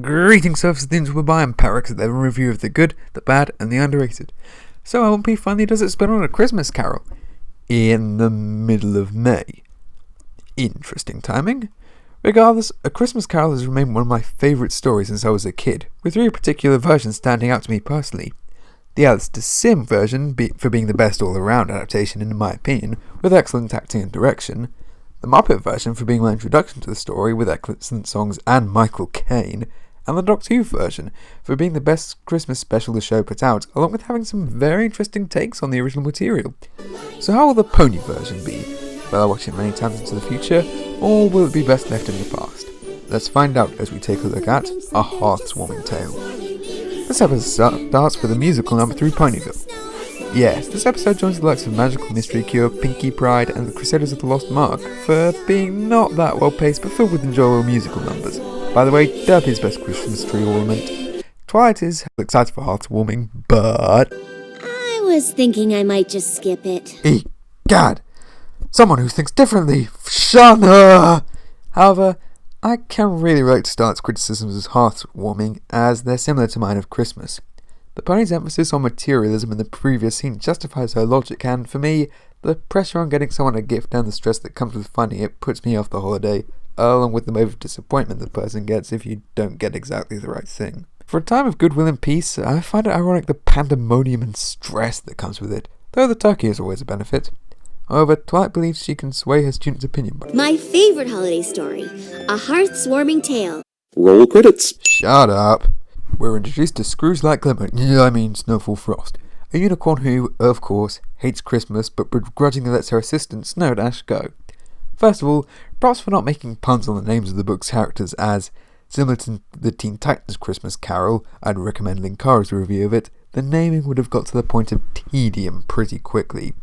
Greetings, surface things will buy and Parex at their review of the good, the bad, and the underrated. So MLP finally does its spin on A Christmas Carol in the middle of May. Interesting timing. Regardless, A Christmas Carol has remained one of my favourite stories since I was a kid, with three particular versions standing out to me personally. The Alistair Sim version for being the best all-around adaptation in my opinion, with excellent acting and direction. The Muppet version for being my introduction to the story with excellent songs and Michael Caine, and the Doctor Who version for being the best Christmas special the show put out, along with having some very interesting takes on the original material. So how will the pony version be? Will I watch it many times into the future, or will it be best left in the past? Let's find out as we take a look at A Hearth-Warming Tale. This episode starts with a musical number through Ponyville. Yes, this episode joins the likes of Magical Mystery Cure, Pinkie Pride, and the Crusaders of the Lost Mark for being not that well paced but filled with enjoyable musical numbers. By the way, Derpy's best Christmas tree ornament. Twilight is excited for Hearth-Warming, but I was thinking I might just skip it. Egad! Someone who thinks differently! Shana! However, I can really relate to Starlet's criticisms of Hearth-Warming, as they're similar to mine of Christmas. The pony's emphasis on materialism in the previous scene justifies her logic, and for me, the pressure on getting someone a gift and the stress that comes with finding it puts me off the holiday, along with the wave of disappointment the person gets if you don't get exactly the right thing. For a time of goodwill and peace, I find it ironic the pandemonium and stress that comes with it, though the turkey is always a benefit. However, Twilight believes she can sway her students' opinion by My favourite holiday story, A Hearth-Warming Tale. Roll credits. Shut up. We're introduced to Scrooge-like Glimmer, Snowfall Frost, a unicorn who, of course, hates Christmas but begrudgingly lets her assistant Snow Dash go. First of all, props for not making puns on the names of the book's characters, as, similar to the Teen Titans Christmas Carol, I'd recommend Linkara's review of it, the naming would have got to the point of tedium pretty quickly.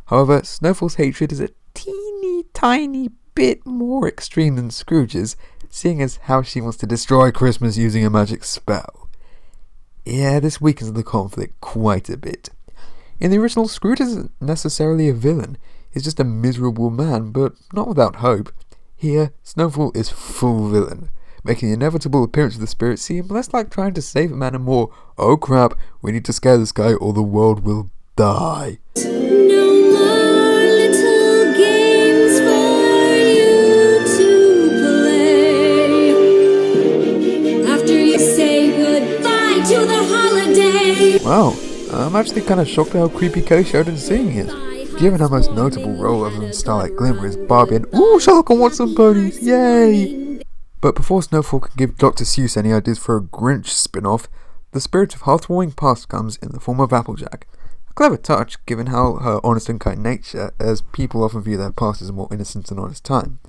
However, Snowfall's hatred is a teeny tiny bit more extreme than Scrooge's, seeing as how she wants to destroy Christmas using a magic spell. Yeah, this weakens the conflict quite a bit. In the original, Scrooge isn't necessarily a villain, he's just a miserable man, but not without hope. Here, Snowfall is full villain, making the inevitable appearance of the spirit seem less like trying to save a man and more, oh crap, we need to scare this guy or the world will die. Wow, I'm actually kind of shocked at how creepy Kelly Sheridan's singing is. Given her most notable role other than Starlight Glimmer is Barbie and ooh, Sherlock and Watson ponies, yay! But before Snowfall can give Dr. Seuss any ideas for a Grinch spin-off, the spirit of Hearth-Warming past comes in the form of Applejack. A clever touch, given how her honest and kind nature, as people often view their past as a more innocent and honest time.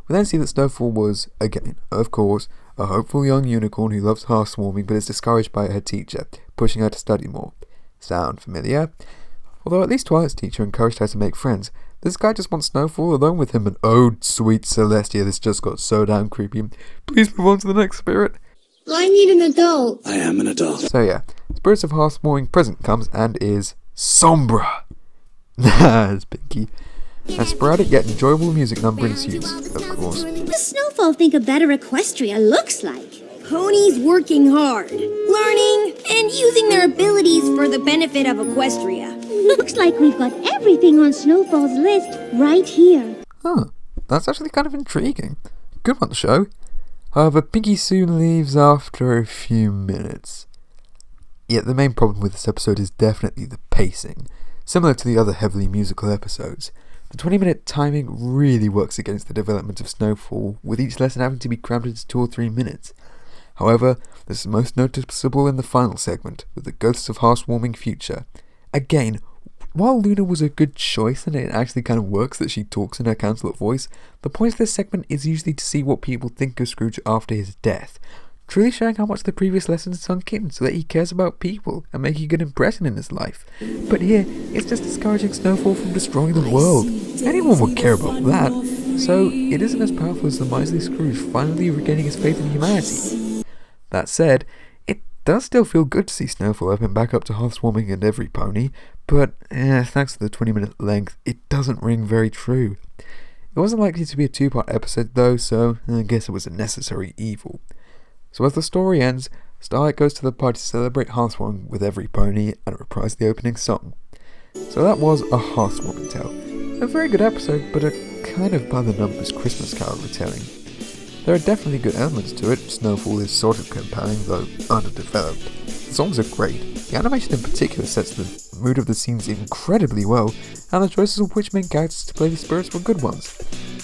We then see that Snowfall was, again, of course, a hopeful young unicorn who loves Hearth-Warming but is discouraged by her teacher, pushing her to study more. Sound familiar? Although at least Twilight's teacher encouraged her to make friends, this guy just wants Snowfall alone with him, and oh sweet Celestia, this just got so damn creepy. Please move on to the next spirit. I need an adult. I am an adult. So yeah, Spirits of Hearth-Warming present comes and is Sombra. As Pinky. A sporadic yet enjoyable music number ensues, of course. What does Snowfall think a better Equestria looks like? Ponies working hard, learning, and using their abilities for the benefit of Equestria. Looks like we've got everything on Snowfall's list right here. Huh, that's actually kind of intriguing. Good one to show. However, Pinky soon leaves after a few minutes. Yet the main problem with this episode is definitely the pacing. Similar to the other heavily musical episodes, the 20-minute timing really works against the development of Snowfall, with each lesson having to be crammed into 2 or 3 minutes. However, this is most noticeable in the final segment, with the Ghosts of Hearth-Warming Future. Again, while Luna was a good choice and it actually kind of works that she talks in her counselor voice, the point of this segment is usually to see what people think of Scrooge after his death, truly showing how much the previous lessons sunk in so that he cares about people and making a good impression in his life. But here, it's just discouraging Snowfall from destroying the world. Anyone would care about that, so it isn't as powerful as the miserly Scrooge finally regaining his faith in humanity. That said, it does still feel good to see Snowfall open back up to Hearth-Warming and every pony, but thanks to the 20-minute length, it doesn't ring very true. It wasn't likely to be a 2-part episode though, so I guess it was a necessary evil. So as the story ends, Starlight goes to the party to celebrate Hearthwarming with every pony and reprise the opening song. So that was a Hearthwarming tale. A very good episode, but a kind of by-the-numbers Christmas Carol retelling. There are definitely good elements to it. Snowfall is sort of compelling, though underdeveloped. The songs are great. The animation in particular sets the mood of the scenes incredibly well, and the choices of which main characters to play the spirits were good ones.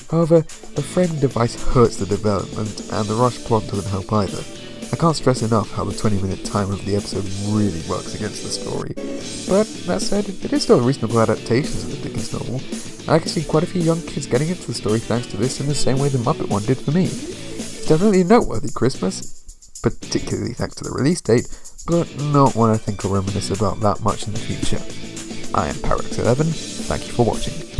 However, the framing device hurts the development, and the rushed plot doesn't help either. I can't stress enough how the 20-minute timer of the episode really works against the story. But, that said, it is still a reasonable adaptation of the Dickens novel, and I can see quite a few young kids getting into the story thanks to this in the same way the Muppet one did for me. It's definitely a noteworthy Christmas, particularly thanks to the release date, but not one I think I'll reminisce about that much in the future. I am Parax11, thank you for watching.